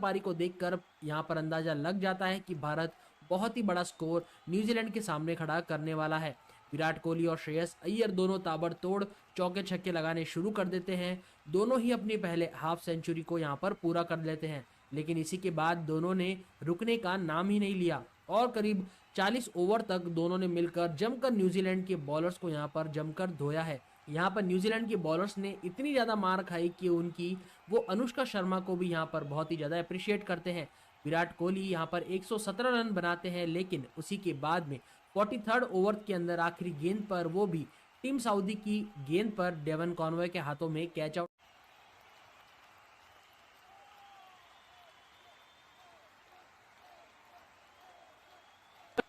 पारी को देखकर यहाँ पर अंदाजा लग जाता है कि भारत बहुत ही बड़ा स्कोर न्यूजीलैंड के सामने खड़ा करने वाला है। विराट कोहली और श्रेयस अय्यर दोनों ताबड़तोड़ चौके छक्के लगाने शुरू कर देते हैं। दोनों ही अपनी पहले हाफ सेंचुरी को यहाँ पर पूरा कर लेते हैं, लेकिन इसी के बाद दोनों ने रुकने का नाम ही नहीं लिया और करीब 40 ओवर तक दोनों ने मिलकर जमकर न्यूजीलैंड के बॉलर्स को यहाँ पर जमकर धोया है। यहाँ पर न्यूजीलैंड के बॉलर्स ने इतनी ज़्यादा मार खाई कि उनकी वो अनुष्का शर्मा को भी यहाँ पर बहुत ही ज़्यादा अप्रिशिएट करते हैं। विराट कोहली यहाँ पर 117 रन बनाते हैं, लेकिन उसी के बाद में 43rd ओवर के अंदर आखिरी गेंद पर वो भी टीम सऊदी की गेंद पर डेवन कॉनवे के हाथों में कैच आउट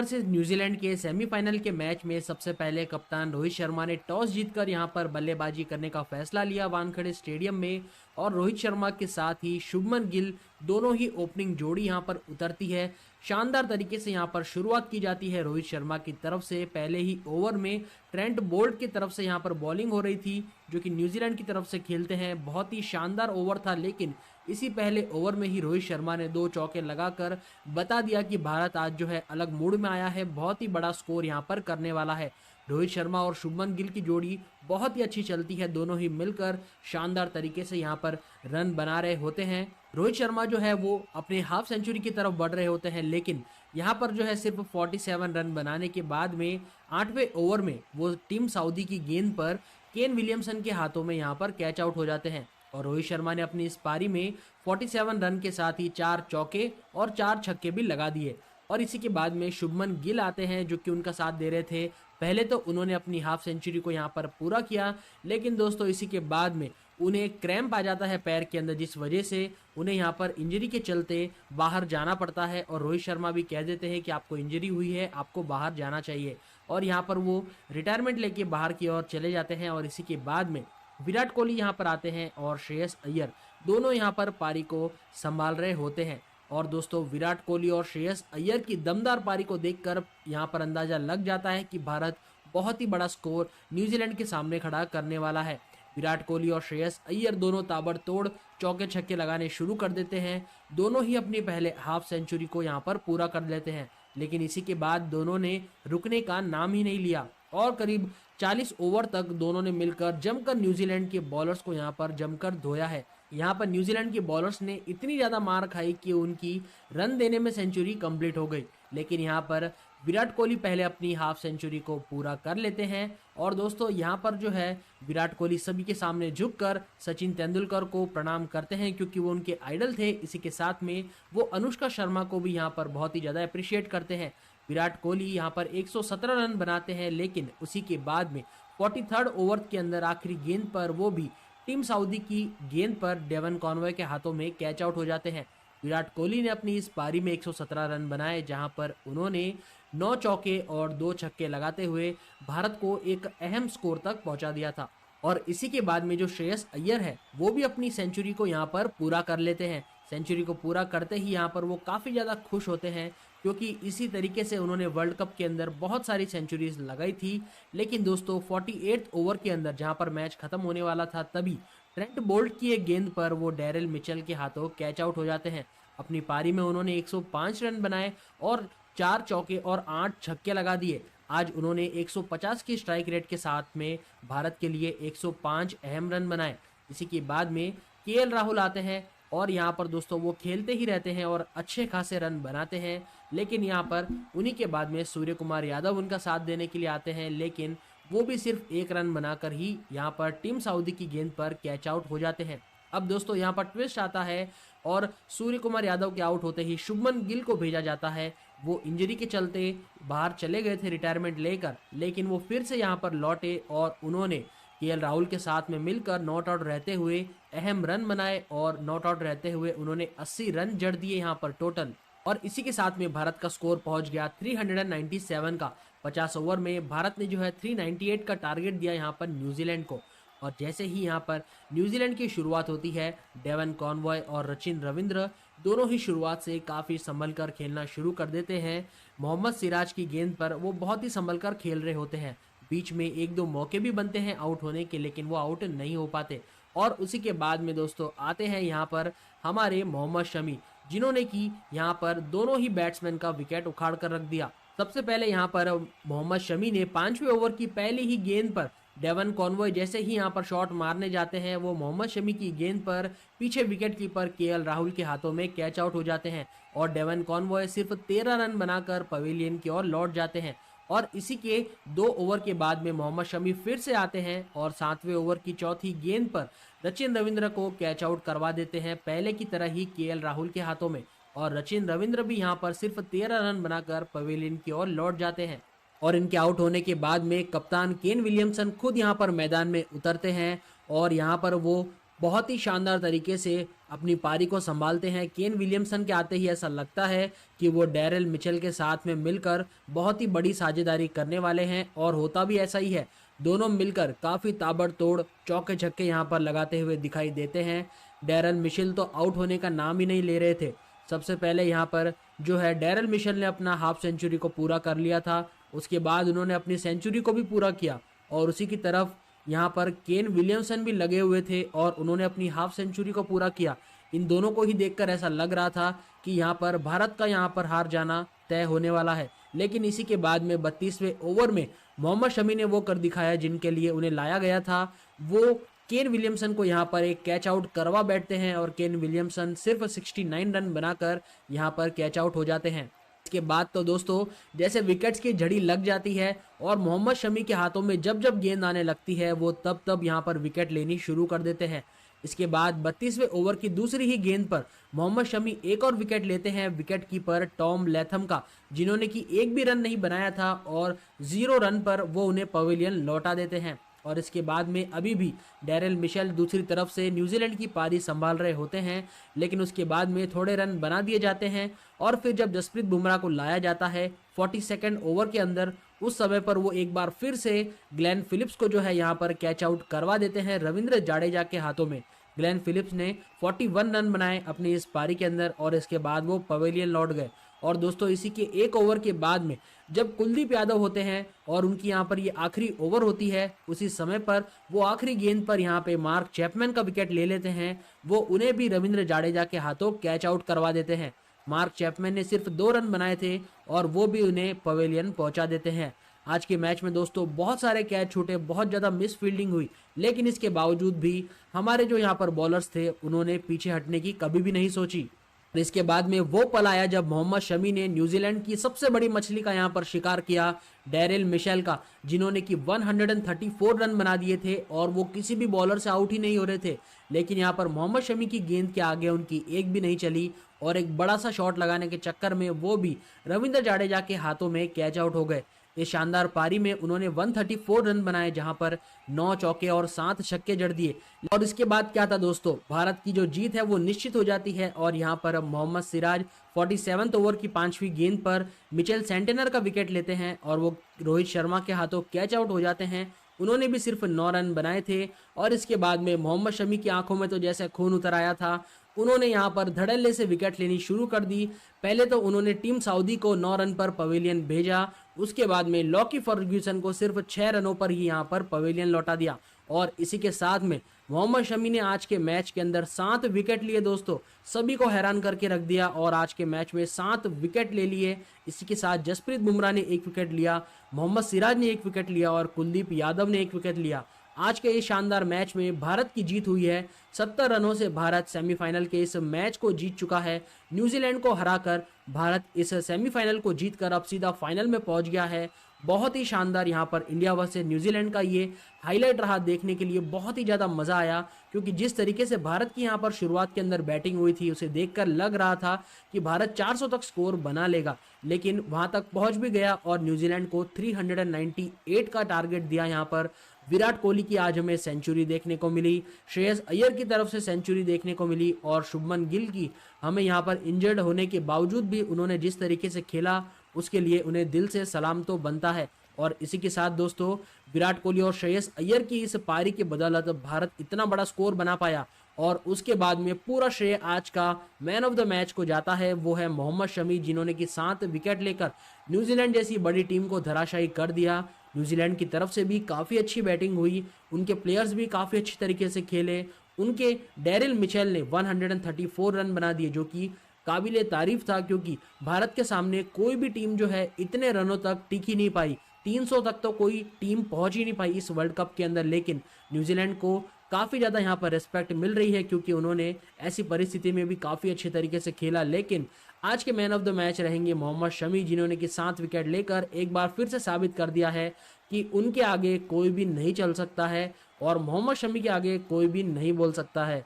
से न्यूजीलैंड के सेमीफाइनल के मैच में सबसे पहले कप्तान रोहित शर्मा ने टॉस जीतकर यहां पर बल्लेबाजी करने का फैसला लिया वानखेड़े स्टेडियम में, और रोहित शर्मा के साथ ही शुभमन गिल दोनों ही ओपनिंग जोड़ी यहां पर उतरती है। शानदार तरीके से यहां पर शुरुआत की जाती है रोहित शर्मा की तरफ से। पहले ही ओवर में ट्रेंट बोल्ट की तरफ से यहां पर बॉलिंग हो रही थी, जो कि न्यूजीलैंड की तरफ से खेलते हैं। बहुत ही शानदार ओवर था, लेकिन इसी पहले ओवर में ही रोहित शर्मा ने 2 चौके लगाकर बता दिया कि भारत आज जो है अलग मूड में आया है, बहुत ही बड़ा स्कोर यहां पर करने वाला है। रोहित शर्मा और शुभमन गिल की जोड़ी बहुत ही अच्छी चलती है, दोनों ही मिलकर शानदार तरीके से यहां पर रन बना रहे होते हैं। रोहित शर्मा जो है वो अपने हाफ सेंचुरी की तरफ बढ़ रहे होते हैं, लेकिन यहां पर जो है सिर्फ 47 रन बनाने के बाद में 8वें ओवर में वो टीम सऊदी की गेंद पर केन विलियमसन के हाथों में यहां पर कैच आउट हो जाते हैं, और रोहित शर्मा ने अपनी इस पारी में 47 रन के साथ ही 4 चौके और 4 छक्के भी लगा दिए। और इसी के बाद में शुभमन गिल आते हैं, जो कि उनका साथ दे रहे थे। पहले तो उन्होंने अपनी हाफ सेंचुरी को यहाँ पर पूरा किया, लेकिन दोस्तों इसी के बाद में उन्हें क्रैम्प आ जाता है पैर के अंदर, जिस वजह से उन्हें यहाँ पर इंजरी के चलते बाहर जाना पड़ता है। और रोहित शर्मा भी कह देते हैं कि आपको इंजरी हुई है, आपको बाहर जाना चाहिए, और यहाँ पर वो रिटायरमेंट लेके बाहर की ओर चले जाते हैं। और इसी के बाद में विराट कोहली यहाँ पर आते हैं और श्रेयस अय्यर दोनों यहाँ पर पारी को संभाल रहे होते हैं। और दोस्तों विराट कोहली और श्रेयस अय्यर की दमदार पारी को देखकर यहाँ पर अंदाजा लग जाता है कि भारत बहुत ही बड़ा स्कोर न्यूजीलैंड के सामने खड़ा करने वाला है। विराट कोहली और श्रेयस अय्यर दोनों ताबड़तोड़ चौके छक्के लगाने शुरू कर देते हैं। दोनों ही अपनी पहले हाफ सेंचुरी को यहाँ पर पूरा कर लेते हैं, लेकिन इसी के बाद दोनों ने रुकने का नाम ही नहीं लिया और करीब 40 ओवर तक दोनों ने मिलकर जमकर न्यूजीलैंड के बॉलर्स को यहाँ पर जमकर धोया है। यहाँ पर न्यूजीलैंड के बॉलर्स ने इतनी ज़्यादा मार खाई कि उनकी रन देने में सेंचुरी कंप्लीट हो गई, लेकिन यहाँ पर विराट कोहली पहले अपनी हाफ सेंचुरी को पूरा कर लेते हैं। और दोस्तों यहाँ पर जो है विराट कोहली सभी के सामने झुककर सचिन तेंदुलकर को प्रणाम करते हैं, क्योंकि वो उनके आइडल थे। इसी के साथ में वो अनुष्का शर्मा को भी यहाँ पर बहुत ही ज़्यादा अप्रिशिएट करते हैं। विराट कोहली यहाँ पर 117 रन बनाते हैं, लेकिन उसी के बाद में 43rd ओवर के अंदर आखिरी गेंद पर वो भी टीम सऊदी की गेंद पर डेवन कॉनवे के हाथों में कैच आउट हो जाते हैं। विराट कोहली ने अपनी इस पारी में 117 रन बनाए, जहां पर उन्होंने 9 चौके और 2 छक्के लगाते हुए भारत को एक अहम स्कोर तक पहुंचा दिया था। और इसी के बाद में जो श्रेयस अय्यर है वो भी अपनी सेंचुरी को यहाँ पर पूरा कर लेते हैं। सेंचुरी को पूरा करते ही यहाँ पर वो काफ़ी ज़्यादा खुश होते हैं, क्योंकि इसी तरीके से उन्होंने वर्ल्ड कप के अंदर बहुत सारी सेंचुरीज लगाई थी। लेकिन दोस्तों 48 ओवर के अंदर जहां पर मैच खत्म होने वाला था, तभी ट्रेंट बोल्ट की एक गेंद पर वो डैरेल मिचेल के हाथों कैच आउट हो जाते हैं। अपनी पारी में उन्होंने 105 रन बनाए और 4 चौके और 8 छक्के लगा दिए। आज उन्होंने 150 की स्ट्राइक रेट के साथ में भारत के लिए 105 अहम रन बनाए। इसी के बाद में केएल राहुल आते हैं और यहाँ पर दोस्तों वो खेलते ही रहते हैं और अच्छे खासे रन बनाते हैं। लेकिन यहाँ पर उन्हीं के बाद में सूर्य कुमार यादव उनका साथ देने के लिए आते हैं, लेकिन वो भी सिर्फ 1 रन बनाकर ही यहाँ पर टीम सऊदी की गेंद पर कैच आउट हो जाते हैं। अब दोस्तों यहाँ पर ट्विस्ट आता है और सूर्य कुमार यादव के आउट होते ही शुभमन गिल को भेजा जाता है। वो इंजरी के चलते बाहर चले गए थे रिटायरमेंट लेकर, लेकिन वो फिर से यहाँ पर लौटे और उन्होंने केएल राहुल के साथ में मिलकर नॉट आउट रहते हुए अहम रन बनाए और नॉट आउट रहते हुए उन्होंने 80 रन जड़ दिए यहाँ पर टोटल। और इसी के साथ में भारत का स्कोर पहुंच गया 397 का। 50 ओवर में भारत ने जो है 398 का टारगेट दिया यहाँ पर न्यूजीलैंड को। और जैसे ही यहाँ पर न्यूजीलैंड की शुरुआत होती है, डेवन कॉनवॉय और सचिन रविंद्र दोनों ही शुरुआत से काफ़ी संभल कर खेलना शुरू कर देते हैं। मोहम्मद सिराज की गेंद पर वो बहुत ही संभल कर खेल रहे होते हैं। बीच में 1-2 मौके भी बनते हैं आउट होने के, लेकिन वो आउट नहीं हो पाते। और उसी के बाद में दोस्तों आते हैं यहाँ पर हमारे मोहम्मद शमी, जिन्होंने कि यहाँ पर दोनों ही बैट्समैन का विकेट उखाड़ कर रख दिया। सबसे पहले यहाँ पर मोहम्मद शमी ने 5वें ओवर की पहली ही गेंद पर डेवन कॉनवॉय जैसे ही यहाँ पर शॉट मारने जाते हैं, वो मोहम्मद शमी की गेंद पर पीछे विकेट कीपर केएल राहुल के हाथों में कैच आउट हो जाते हैं और डेवन कॉनवॉय सिर्फ 13 रन बनाकर पवेलियन की ओर लौट जाते हैं। और इसी के 2 ओवर के बाद में मोहम्मद शमी फिर से आते हैं और 7वें ओवर की चौथी गेंद पर सचिन रविंद्र को कैच आउट करवा देते हैं, पहले की तरह ही केएल राहुल के हाथों में। और सचिन रविंद्र भी यहाँ पर सिर्फ 13 रन बनाकर पवेलियन की ओर लौट जाते हैं। और इनके आउट होने के बाद में कप्तान केन विलियमसन खुद यहाँ पर मैदान में उतरते हैं और यहाँ पर वो बहुत ही शानदार तरीके से अपनी पारी को संभालते हैं। केन विलियमसन के आते ही ऐसा लगता है कि वो डैरेल मिचेल के साथ में मिलकर बहुत ही बड़ी साझेदारी करने वाले हैं और होता भी ऐसा ही है। दोनों मिलकर काफ़ी ताबड़तोड़ चौके छक्के यहाँ पर लगाते हुए दिखाई देते हैं। डैरेल मिचेल तो आउट होने का नाम ही नहीं ले रहे थे। सबसे पहले यहाँ पर जो है डैरेल मिचेल ने अपना हाफ सेंचुरी को पूरा कर लिया था, उसके बाद उन्होंने अपनी सेंचुरी को भी पूरा किया और उसी की तरफ यहाँ पर केन विलियमसन भी लगे हुए थे और उन्होंने अपनी हाफ सेंचुरी को पूरा किया। इन दोनों को ही देखकर ऐसा लग रहा था कि यहाँ पर भारत का यहाँ पर हार जाना तय होने वाला है, लेकिन इसी के बाद में 32वें ओवर में मोहम्मद शमी ने वो कर दिखाया जिनके लिए उन्हें लाया गया था। वो केन विलियमसन को यहाँ पर एक कैच आउट करवा बैठते हैं और केन विलियमसन सिर्फ 69 रन बनाकर यहाँ पर कैच आउट हो जाते हैं। इसके बाद तो दोस्तों जैसे विकेट्स की झड़ी लग जाती है और मोहम्मद शमी के हाथों में जब जब गेंद आने लगती है वो तब तब यहाँ पर विकेट लेनी शुरू कर देते हैं। इसके बाद 32वें ओवर की दूसरी ही गेंद पर मोहम्मद शमी एक और विकेट लेते हैं विकेट कीपर टॉम लैथम का, जिन्होंने कि एक भी रन नहीं बनाया था और 0 रन पर वो उन्हें पवेलियन लौटा देते हैं। और इसके बाद में अभी भी डैरेल मिचेल दूसरी तरफ से न्यूजीलैंड की पारी संभाल रहे होते हैं, लेकिन उसके बाद में थोड़े रन बना दिए जाते हैं और फिर जब जसप्रीत बुमराह को लाया जाता है 42वें ओवर के अंदर, उस समय पर वो एक बार फिर से ग्लेन फिलिप्स को जो है यहाँ पर कैच आउट करवा देते हैं रविंद्र जाडेजा के हाथों में। ग्लेन फिलिप्स ने 41 रन बनाए अपनी इस पारी के अंदर और इसके बाद वो पवेलियन लौट गए। और दोस्तों इसी के 1 ओवर के बाद में जब कुलदीप यादव होते हैं और उनकी यहाँ पर ये आखिरी ओवर होती है, उसी समय पर वो आखिरी गेंद पर यहाँ पे मार्क चैपमैन का विकेट ले लेते हैं। वो उन्हें भी रविंद्र जाडेजा के हाथों कैच आउट करवा देते हैं। मार्क चैपमैन ने सिर्फ 2 रन बनाए थे और वो भी उन्हें पवेलियन पहुंचा देते हैं। आज के मैच में दोस्तों बहुत सारे कैच छूटे, बहुत ज़्यादा मिस फील्डिंग हुई, लेकिन इसके बावजूद भी हमारे जो यहाँ पर बॉलर्स थे उन्होंने पीछे हटने की कभी भी नहीं सोची। इसके बाद में वो पल आया जब मोहम्मद शमी ने न्यूजीलैंड की सबसे बड़ी मछली का यहाँ पर शिकार किया, डैरेल मिचेल का, जिन्होंने कि 134 रन बना दिए थे और वो किसी भी बॉलर से आउट ही नहीं हो रहे थे। लेकिन यहाँ पर मोहम्मद शमी की गेंद के आगे उनकी एक भी नहीं चली और एक बड़ा सा शॉट लगाने के चक्कर में वो भी रविंद्र जाडेजा के हाथों में कैच आउट हो गए। इस शानदार पारी में उन्होंने 134 रन बनाए, जहां पर 9 चौके और 7 छक्के जड़ दिए। और इसके बाद क्या था दोस्तों, भारत की जो जीत है वो निश्चित हो जाती है और यहां पर मोहम्मद सिराज 47वें ओवर की 5वीं गेंद पर मिचेल सेंटेनर का विकेट लेते हैं और वो रोहित शर्मा के हाथों कैच आउट हो जाते हैं। उन्होंने भी सिर्फ 9 रन बनाए थे और इसके बाद में मोहम्मद शमी की आंखों में तो जैसे खून उतर आया था। उन्होंने यहाँ पर धड़ल्ले से विकेट लेनी शुरू कर दी। पहले तो उन्होंने टीम सऊदी को 9 रन पर पवेलियन भेजा, उसके बाद में लॉकी फर्ग्यूसन को सिर्फ 6 रनों पर ही यहाँ पर पवेलियन लौटा दिया। और इसी के साथ में मोहम्मद शमी ने आज के मैच के अंदर 7 विकेट लिए दोस्तों, सभी को हैरान करके रख दिया और आज के मैच में 7 विकेट ले लिए। इसी के साथ जसप्रीत बुमराह ने 1 विकेट लिया, मोहम्मद सिराज ने 1 विकेट लिया और कुलदीप यादव ने 1 विकेट लिया। आज के इस शानदार मैच में भारत की जीत हुई है। 70 रनों से भारत सेमीफाइनल के इस मैच को जीत चुका है। न्यूजीलैंड को हराकर भारत इस सेमीफाइनल को जीतकर अब सीधा फाइनल में पहुंच गया है। बहुत ही शानदार यहाँ पर इंडिया वर्सेस न्यूजीलैंड का ये हाईलाइट रहा, देखने के लिए बहुत ही ज़्यादा मज़ा आया, क्योंकि जिस तरीके से भारत की यहाँ पर शुरुआत के अंदर बैटिंग हुई थी उसे देखकर लग रहा था कि भारत 400 तक स्कोर बना लेगा, लेकिन वहाँ तक पहुँच भी गया और न्यूजीलैंड को 398 का टारगेट दिया। यहाँ पर विराट कोहली की आज हमें सेंचुरी देखने को मिली, श्रेयस अय्यर की तरफ से सेंचुरी देखने को मिली और शुभमन गिल की हमें यहाँ पर इंजर्ड होने के बावजूद भी उन्होंने जिस तरीके से खेला उसके लिए उन्हें दिल से सलाम तो बनता है। और इसी के साथ दोस्तों विराट कोहली और श्रेयस अय्यर की इस पारी की बदौलत भारत इतना बड़ा स्कोर बना पाया और उसके बाद में पूरा श्रेय आज का मैन ऑफ द मैच को जाता है, वो है मोहम्मद शमी, जिन्होंने कि 7 विकेट लेकर न्यूजीलैंड जैसी बड़ी टीम को धराशायी कर दिया। न्यूजीलैंड की तरफ से भी काफ़ी अच्छी बैटिंग हुई, उनके प्लेयर्स भी काफ़ी अच्छी तरीके से खेले। उनके डैरेल मिचेल ने 134 रन बना दिए, जो कि काबिले तारीफ था, क्योंकि भारत के सामने कोई भी टीम जो है इतने रनों तक टिक ही नहीं पाई। 300 तक तो कोई टीम पहुंच ही नहीं पाई इस वर्ल्ड कप के अंदर। लेकिन न्यूजीलैंड को काफ़ी ज़्यादा यहाँ पर रिस्पेक्ट मिल रही है, क्योंकि उन्होंने ऐसी परिस्थिति में भी काफ़ी अच्छे तरीके से खेला। लेकिन आज के मैन ऑफ द मैच रहेंगे मोहम्मद शमी, जिन्होंने कि 7 विकेट लेकर एक बार फिर से साबित कर दिया है कि उनके आगे कोई भी नहीं चल सकता है और मोहम्मद शमी के आगे कोई भी नहीं बोल सकता है।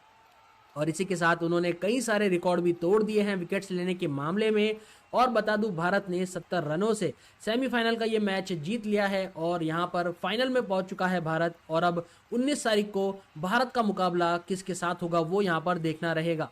और इसी के साथ उन्होंने कई सारे रिकॉर्ड भी तोड़ दिए हैं विकेट्स लेने के मामले में। और बता दूं, भारत ने 70 रनों से सेमीफाइनल का ये मैच जीत लिया है और यहाँ पर फाइनल में पहुंच चुका है भारत। और अब 19 तारीख को भारत का मुकाबला किसके साथ होगा वो यहाँ पर देखना रहेगा।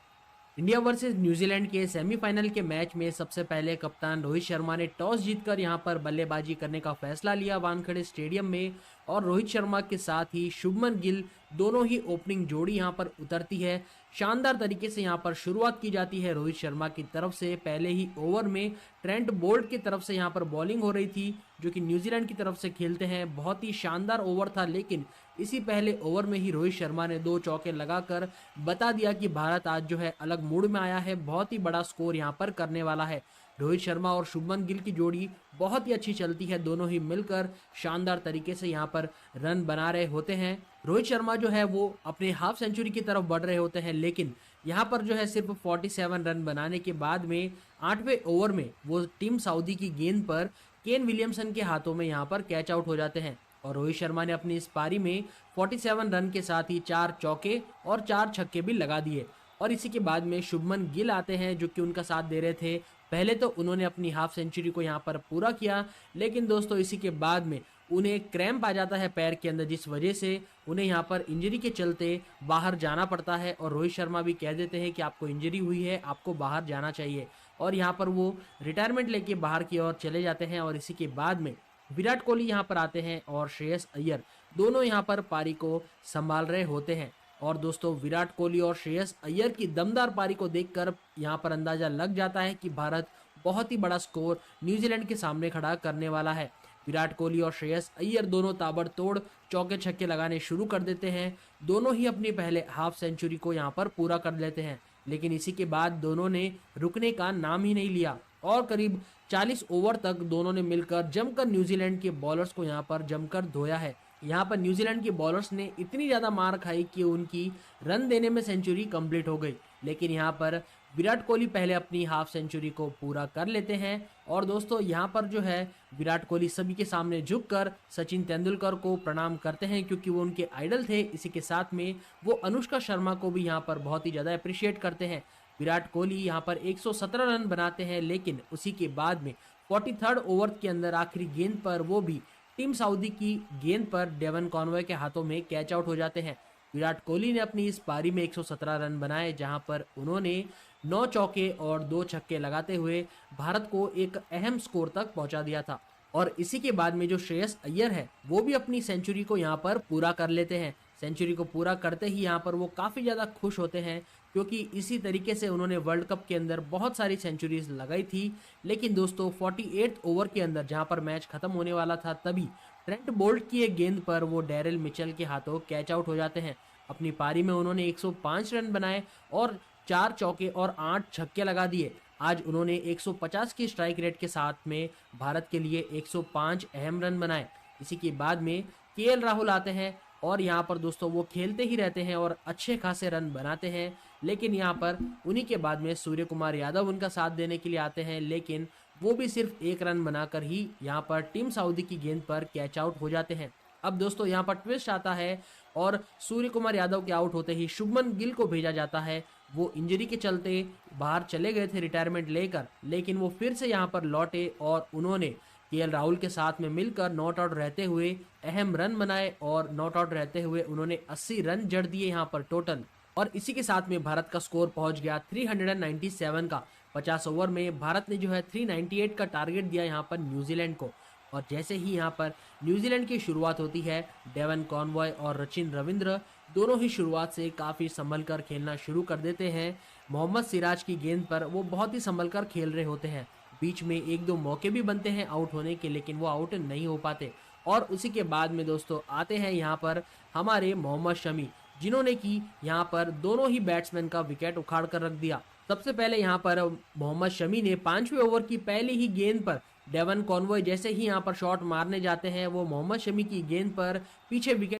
इंडिया वर्सेस न्यूजीलैंड के सेमीफाइनल के मैच में सबसे पहले कप्तान रोहित शर्मा ने टॉस जीतकर यहां पर बल्लेबाजी करने का फैसला लिया वानखेड़े स्टेडियम में। और रोहित शर्मा के साथ ही शुभमन गिल दोनों ही ओपनिंग जोड़ी यहां पर उतरती है। शानदार तरीके से यहां पर शुरुआत की जाती है रोहित शर्मा की तरफ से। पहले ही ओवर में ट्रेंट बोल्ट की तरफ से यहां पर बॉलिंग हो रही थी, जो कि न्यूजीलैंड की तरफ से खेलते हैं। बहुत ही शानदार ओवर था, लेकिन इसी पहले ओवर में ही रोहित शर्मा ने 2 चौके लगाकर बता दिया कि भारत आज जो है अलग मूड में आया है, बहुत ही बड़ा स्कोर यहाँ पर करने वाला है। रोहित शर्मा और शुभमन गिल की जोड़ी बहुत ही अच्छी चलती है, दोनों ही मिलकर शानदार तरीके से यहाँ पर रन बना रहे होते हैं। रोहित शर्मा जो है वो अपने हाफ सेंचुरी की तरफ बढ़ रहे होते हैं, लेकिन यहाँ पर जो है सिर्फ 47 रन बनाने के बाद में 8वें ओवर में वो टीम सऊदी की गेंद पर केन विलियमसन के हाथों में यहाँ पर कैच आउट हो जाते हैं। और रोहित शर्मा ने अपनी इस पारी में 47 रन के साथ ही 4 चौके और 4 छक्के भी लगा दिए। और इसी के बाद में शुभमन गिल आते हैं, जो कि उनका साथ दे रहे थे। पहले तो उन्होंने अपनी हाफ सेंचुरी को यहाँ पर पूरा किया, लेकिन दोस्तों इसी के बाद में उन्हें क्रैम्प आ जाता है पैर के अंदर, जिस वजह से उन्हें यहाँ पर इंजरी के चलते बाहर जाना पड़ता है। और रोहित शर्मा भी कह देते हैं कि आपको इंजरी हुई है, आपको बाहर जाना चाहिए। और यहाँ पर वो रिटायरमेंट लेके बाहर की ओर चले जाते हैं। और इसी के बाद में विराट कोहली यहाँ पर आते हैं और श्रेयस अय्यर दोनों यहाँ पर पारी को संभाल रहे होते हैं। और दोस्तों विराट कोहली और श्रेयस अय्यर की दमदार पारी को देखकर यहाँ पर अंदाजा लग जाता है कि भारत बहुत ही बड़ा स्कोर न्यूजीलैंड के सामने खड़ा करने वाला है। विराट कोहली और श्रेयस अय्यर दोनों ताबड़तोड़ चौके छक्के लगाने शुरू कर देते हैं। दोनों ही अपनी पहले हाफ सेंचुरी को यहाँ पर पूरा कर लेते हैं, लेकिन इसी के बाद दोनों ने रुकने का नाम ही नहीं लिया और करीब 40 ओवर तक दोनों ने मिलकर जमकर न्यूजीलैंड के बॉलर्स को यहाँ पर जमकर धोया है। यहाँ पर न्यूजीलैंड के बॉलर्स ने इतनी ज़्यादा मार खाई कि उनकी रन देने में सेंचुरी कंप्लीट हो गई। लेकिन यहाँ पर विराट कोहली पहले अपनी हाफ सेंचुरी को पूरा कर लेते हैं। और दोस्तों यहाँ पर जो है विराट कोहली सभी के सामने झुककर सचिन तेंदुलकर को प्रणाम करते हैं, क्योंकि वो उनके आइडल थे। इसी के साथ में वो अनुष्का शर्मा को भी यहाँ पर बहुत ही ज़्यादा अप्रिशिएट करते हैं। विराट कोहली यहाँ पर 117 रन बनाते हैं, लेकिन उसी के बाद में 43rd ओवर के अंदर आखिरी गेंद पर वो भी टीम सऊदी की गेंद पर डेवन कॉनवॉय के हाथों में कैच आउट हो जाते हैं। विराट कोहली ने अपनी इस पारी में 117 रन बनाए, जहां पर उन्होंने 9 चौके और 2 छक्के लगाते हुए भारत को एक अहम स्कोर तक पहुंचा दिया था। और इसी के बाद में जो श्रेयस अय्यर है वो भी अपनी सेंचुरी को यहाँ पर पूरा कर लेते हैं। सेंचुरी को पूरा करते ही यहाँ पर वो काफ़ी ज़्यादा खुश होते हैं, क्योंकि इसी तरीके से उन्होंने वर्ल्ड कप के अंदर बहुत सारी सेंचुरीज लगाई थी। लेकिन दोस्तों 48 ओवर के अंदर जहां पर मैच खत्म होने वाला था, तभी ट्रेंट बोल्ट की एक गेंद पर वो डैरिल मिचेल के हाथों कैच आउट हो जाते हैं। अपनी पारी में उन्होंने 105 रन बनाए और 4 चौके और 8 छक्के लगा दिए। आज उन्होंने 150 की स्ट्राइक रेट के साथ में भारत के लिए 105 अहम रन बनाए। इसी के बाद में केएल राहुल आते हैं और यहाँ पर दोस्तों वो खेलते ही रहते हैं और अच्छे खासे रन बनाते हैं। लेकिन यहाँ पर उन्हीं के बाद में सूर्य कुमार यादव उनका साथ देने के लिए आते हैं, लेकिन वो भी सिर्फ 1 रन बनाकर ही यहाँ पर टीम सऊदी की गेंद पर कैच आउट हो जाते हैं। अब दोस्तों यहाँ पर ट्विस्ट आता है और सूर्य कुमार यादव के आउट होते ही शुभमन गिल को भेजा जाता है। वो इंजरी के चलते बाहर चले गए थे रिटायरमेंट लेकर, लेकिन वो फिर से यहाँ पर लौटे और उन्होंने केएल राहुल के साथ में मिलकर नॉट आउट रहते हुए अहम रन बनाए और नॉट आउट रहते हुए उन्होंने 80 रन जड़ दिए यहाँ पर टोटल। और इसी के साथ में भारत का स्कोर पहुंच गया 397 का। 50 ओवर में भारत ने जो है 398 का टारगेट दिया यहाँ पर न्यूजीलैंड को। और जैसे ही यहाँ पर न्यूजीलैंड की शुरुआत होती है, डेवन कॉनवॉय और सचिन रविंद्र दोनों ही शुरुआत से काफ़ी संभल कर खेलना शुरू कर देते हैं। मोहम्मद सिराज की गेंद पर वो बहुत ही संभल कर खेल रहे होते हैं। बीच में 1-2 मौके भी बनते हैं आउट होने के, लेकिन वो आउट नहीं हो पाते। और उसी के बाद में दोस्तों आते हैं यहाँ पर हमारे मोहम्मद शमी, जिन्होंने कि यहाँ पर दोनों ही बैट्समैन का विकेट उखाड़ कर रख दिया। सबसे पहले यहाँ पर मोहम्मद शमी ने 5वें ओवर की पहली ही गेंद पर डेवन कॉनवॉय जैसे ही यहाँ पर शॉट मारने जाते हैं, वो मोहम्मद शमी की गेंद पर पीछे विकेट